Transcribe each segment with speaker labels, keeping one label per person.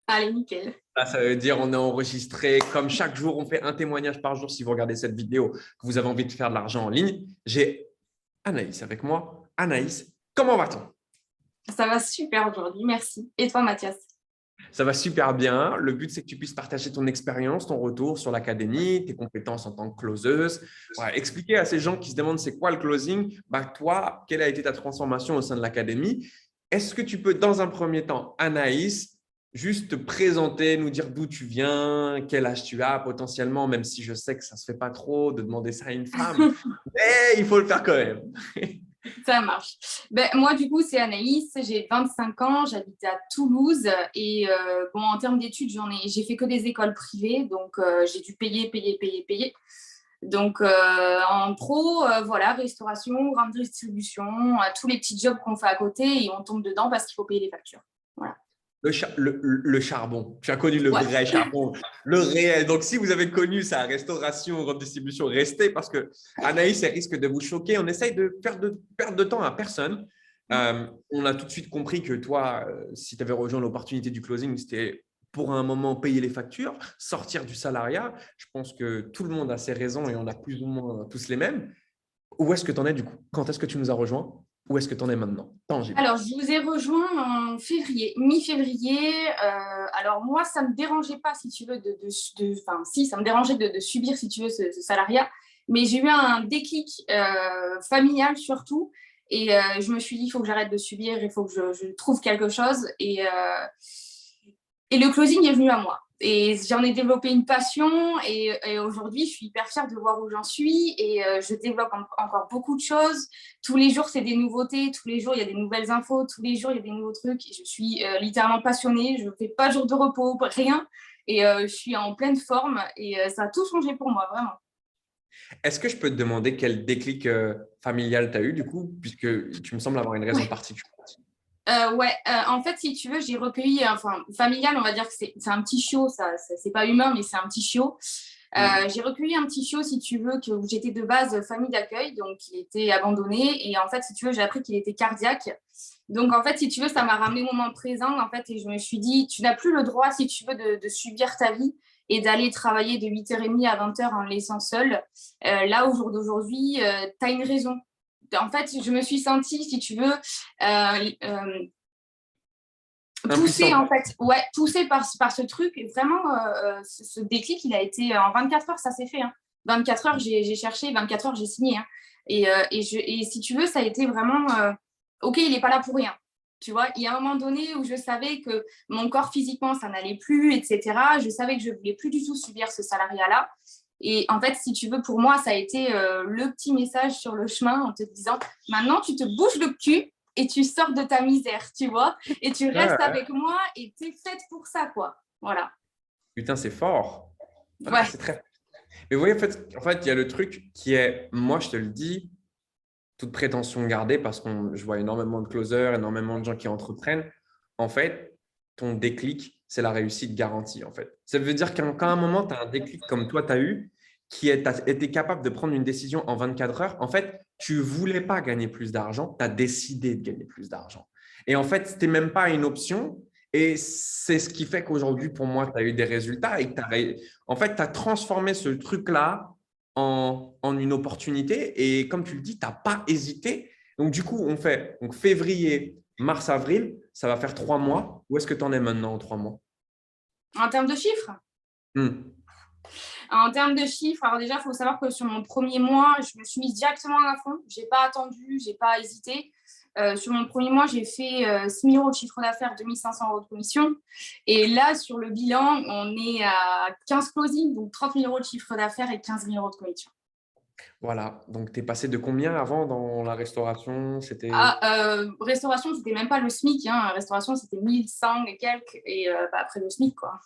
Speaker 1: Allez, nickel.
Speaker 2: Là, ça veut dire on est enregistré. Comme chaque jour, on fait un témoignage par jour. Si vous regardez cette vidéo, que vous avez envie de faire de l'argent en ligne, j'ai Anaïs avec moi. Anaïs, comment va-t-on?
Speaker 1: Ça va super aujourd'hui, merci. Et toi, Mathias?
Speaker 2: Ça va super bien. Le but, c'est que tu puisses partager ton expérience, ton retour sur l'académie, tes compétences en tant que closeuse. Voilà, expliquer à ces gens qui se demandent c'est quoi le closing, bah, toi, quelle a été ta transformation au sein de l'académie? Est-ce que tu peux, dans un premier temps, Anaïs, juste te présenter, nous dire d'où tu viens, quel âge tu as potentiellement, même si je sais que ça ne se fait pas trop de demander ça à une femme, mais il faut le faire quand même.
Speaker 1: Ça marche. Ben, moi, du coup, c'est Anaïs, j'ai 25 ans, j'habite à Toulouse et bon, en termes d'études, j'ai fait que des écoles privées, donc j'ai dû payer. Donc, en pro, voilà, restauration, grande distribution, tous les petits jobs qu'on fait à côté et on tombe dedans parce qu'il faut payer les factures. Voilà.
Speaker 2: Le charbon. Tu as connu le
Speaker 1: Ouais.
Speaker 2: vrai charbon, le réel. Donc, si vous avez connu sa restauration, grande distribution, restez parce que Anaïs, elle risque de vous choquer. On essaye de perdre de temps à personne. On a tout de suite compris que toi, si tu avais rejoint l'opportunité du closing, c'était pour un moment payer les factures, sortir du salariat. Je pense que tout le monde a ses raisons et on a plus ou moins tous les mêmes. Où est-ce que tu en es du coup? Quand est-ce que tu nous as rejoints? Où est-ce que tu en es maintenant? Tangible.
Speaker 1: Alors, je vous ai rejoint en février, mi-février. Alors, moi, ça ne me dérangeait pas, si tu veux, enfin, si, ça me dérangeait de subir, si tu veux, ce salariat. Mais j'ai eu un déclic familial surtout. Et je me suis dit, il faut que j'arrête de subir, il faut que je trouve quelque chose. Et le closing est venu à moi. Et j'en ai développé une passion et aujourd'hui, je suis hyper fière de voir où j'en suis et je développe encore beaucoup de choses. Tous les jours, c'est des nouveautés. Tous les jours, il y a des nouvelles infos. Tous les jours, il y a des nouveaux trucs. Et je suis littéralement passionnée. Je ne fais pas jour de repos, rien. Et je suis en pleine forme et ça a tout changé pour moi, vraiment.
Speaker 2: Est-ce que je peux te demander quel déclic familial tu as eu du coup, puisque tu me sembles avoir une raison
Speaker 1: Ouais.
Speaker 2: particulière?
Speaker 1: Ouais, en fait, si tu veux, j'ai recueilli, enfin, familial, on va dire que c'est un petit chiot, c'est pas humain, mais c'est un petit chiot. J'ai recueilli un petit chiot, si tu veux, où j'étais de base famille d'accueil, donc il était abandonné. Et en fait, si tu veux, j'ai appris qu'il était cardiaque. Donc, en fait, si tu veux, ça m'a ramené au moment présent, en fait, et je me suis dit, tu n'as plus le droit, si tu veux, de subir ta vie et d'aller travailler de 8h30 à 20h en le laissant seul. Là, au jour d'aujourd'hui, tu as une raison. En fait, je me suis sentie, si tu veux, poussée
Speaker 2: Impuissante.
Speaker 1: en fait, ouais, poussée par ce truc. Et vraiment, ce déclic, il a été en 24 heures, ça s'est fait. Hein. 24 heures, j'ai cherché, 24 heures, j'ai signé. Hein. Et si tu veux, ça a été vraiment, ok, il n'est pas là pour rien. Tu vois, il y a un moment donné où je savais que mon corps physiquement, ça n'allait plus, etc. Je savais que je ne voulais plus du tout subir ce salariat-là. Et en fait, si tu veux, pour moi, ça a été le petit message sur le chemin en te disant, maintenant, tu te bouges le cul et tu sors de ta misère, tu vois, et tu restes
Speaker 2: Ouais.
Speaker 1: avec moi et tu es faite pour ça, quoi. Voilà.
Speaker 2: Putain, c'est fort. Ouais,
Speaker 1: Ouais.
Speaker 2: c'est très. Mais vous voyez, en fait, il y a le truc qui est, moi, je te le dis, toute prétention gardée, parce que je vois énormément de closers, énormément de gens qui entreprennent. En fait, ton déclic, c'est la réussite garantie, en fait. Ça veut dire qu'à un moment, tu as un déclic comme toi, tu as eu, qui est, as été capable de prendre une décision en 24 heures. En fait, tu ne voulais pas gagner plus d'argent, tu as décidé de gagner plus d'argent. Et en fait, ce n'était même pas une option. Et c'est ce qui fait qu'aujourd'hui, pour moi, tu as eu des résultats et que en fait, tu as transformé ce truc-là en une opportunité. Et comme tu le dis, tu n'as pas hésité. Donc, du coup, on fait donc, février, mars, avril, ça va faire 3 mois. Où est-ce que tu en es maintenant en 3 mois?
Speaker 1: En termes de chiffres, en termes de chiffres, alors déjà, il faut savoir que sur mon premier mois, je me suis mise directement à fond. Je n'ai pas attendu, je n'ai pas hésité. Sur mon premier mois, j'ai fait 6 000 euros de chiffre d'affaires, 2 500 euros de commission. Et là, sur le bilan, on est à 15 closings, donc 30 000 euros de chiffre d'affaires et 15 000 euros de commission.
Speaker 2: Voilà. Donc, tu es passé de combien avant dans la restauration? C'était.
Speaker 1: Restauration, c'était même pas le SMIC. Hein. Restauration, c'était 1 100 et quelques. Et après le SMIC, quoi.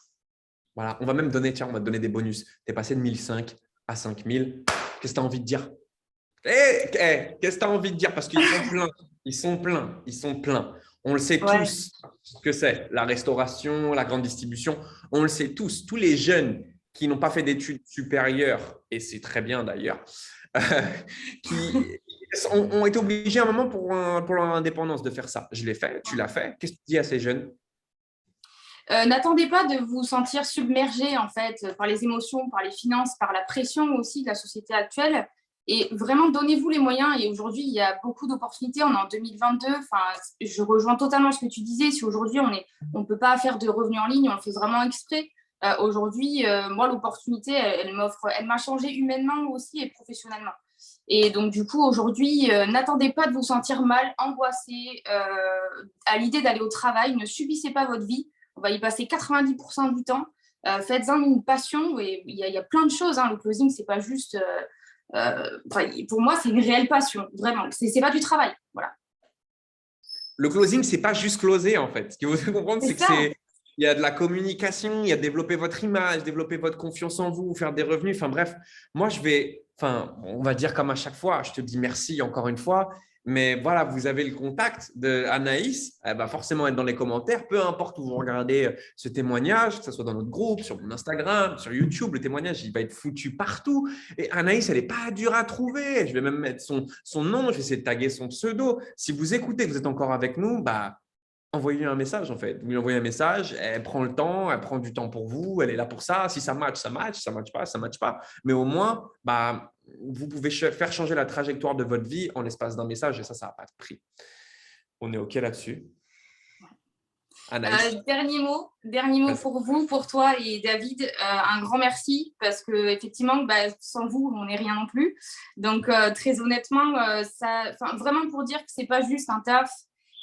Speaker 2: Voilà. On va même donner, tiens, on va te donner des bonus. Tu es passé de 1 500 à 5 000. Qu'est-ce que tu as envie de dire? Qu'est-ce que tu as envie de dire? Parce qu'ils sont pleins. Ils sont pleins. Ils sont pleins. On le sait
Speaker 1: Ouais.
Speaker 2: tous ce que c'est, la restauration, la grande distribution. On le sait tous. Tous les jeunes qui n'ont pas fait d'études supérieures, et c'est très bien d'ailleurs, qui ont été obligés à un moment pour leur indépendance de faire ça. Je l'ai fait, tu l'as fait. Qu'est-ce que tu dis à ces jeunes?
Speaker 1: N'attendez pas de vous sentir submergé en fait par les émotions, par les finances, par la pression aussi de la société actuelle. Et vraiment, donnez-vous les moyens. Et aujourd'hui, il y a beaucoup d'opportunités. On est en 2022. Enfin, je rejoins totalement ce que tu disais. Si aujourd'hui, on ne peut pas faire de revenus en ligne, on le fait vraiment exprès. Aujourd'hui, moi, l'opportunité, elle m'a changé humainement aussi et professionnellement. Et donc, du coup, aujourd'hui, n'attendez pas de vous sentir mal, angoissé à l'idée d'aller au travail. Ne subissez pas votre vie. On va y passer 90% du temps. Faites-en une passion. Et il y a plein de choses. Hein. Le closing, c'est pas juste. Pour moi, c'est une réelle passion, vraiment. C'est pas du travail. Voilà.
Speaker 2: Le closing, c'est pas juste closer en fait. Ce qu'il faut comprendre, c'est que
Speaker 1: ça.
Speaker 2: il y a de la communication, il y a développer votre image, développer votre confiance en vous, faire des revenus. Enfin bref, moi on va dire comme à chaque fois, je te dis merci encore une fois. Mais voilà, vous avez le contact d'Anaïs, elle va forcément être dans les commentaires, peu importe où vous regardez ce témoignage, que ce soit dans notre groupe, sur mon Instagram, sur YouTube, le témoignage, il va être foutu partout. Et Anaïs, elle n'est pas dure à trouver. Je vais même mettre son nom, je vais essayer de taguer son pseudo. Si vous écoutez, que vous êtes encore avec nous, envoyez-lui un message en fait. Vous lui envoyez un message, elle prend le temps, elle prend du temps pour vous, elle est là pour ça. Si ça match, ça match. Ça match pas, ça match pas. Mais au moins, vous pouvez faire changer la trajectoire de votre vie en l'espace d'un message et ça n'a pas de prix. On est OK là-dessus. Anaïs.
Speaker 1: Dernier mot pour vous, pour toi et David. Un grand merci parce que effectivement, sans vous, on n'est rien non plus. Donc, très honnêtement, vraiment pour dire que c'est pas juste un taf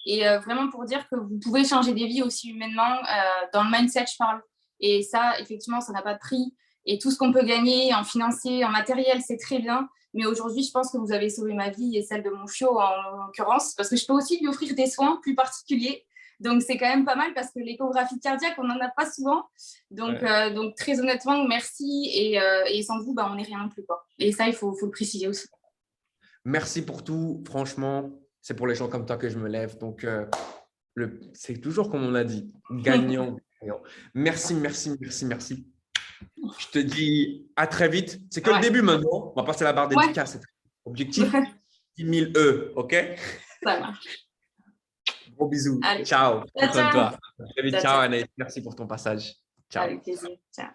Speaker 1: et vraiment pour dire que vous pouvez changer des vies aussi humainement. Dans le mindset, je parle. Et ça, effectivement, ça n'a pas de prix. Et tout ce qu'on peut gagner en financier, en matériel, c'est très bien. Mais aujourd'hui, je pense que vous avez sauvé ma vie et celle de mon chiot en l'occurrence, parce que je peux aussi lui offrir des soins plus particuliers. Donc, c'est quand même pas mal parce que l'échographie cardiaque, on n'en a pas souvent. Donc, donc, très honnêtement, merci. Et sans vous, on n'est rien non plus, quoi. Et ça, il faut le préciser aussi.
Speaker 2: Merci pour tout. Franchement, c'est pour les gens comme toi que je me lève. Donc, c'est toujours comme on a dit, gagnant. Merci, merci, merci, merci. Je te dis à très vite. C'est que le début maintenant. On va passer à la barre dédicace. Objectif 10 000 E, OK?
Speaker 1: Ça marche.
Speaker 2: Gros bisous.
Speaker 1: Allez.
Speaker 2: Ciao. Prends soin de toi. Très vite. Ciao,
Speaker 1: ciao.
Speaker 2: Anaïs. Merci pour ton passage. Ciao.
Speaker 1: Avec plaisir. Ciao.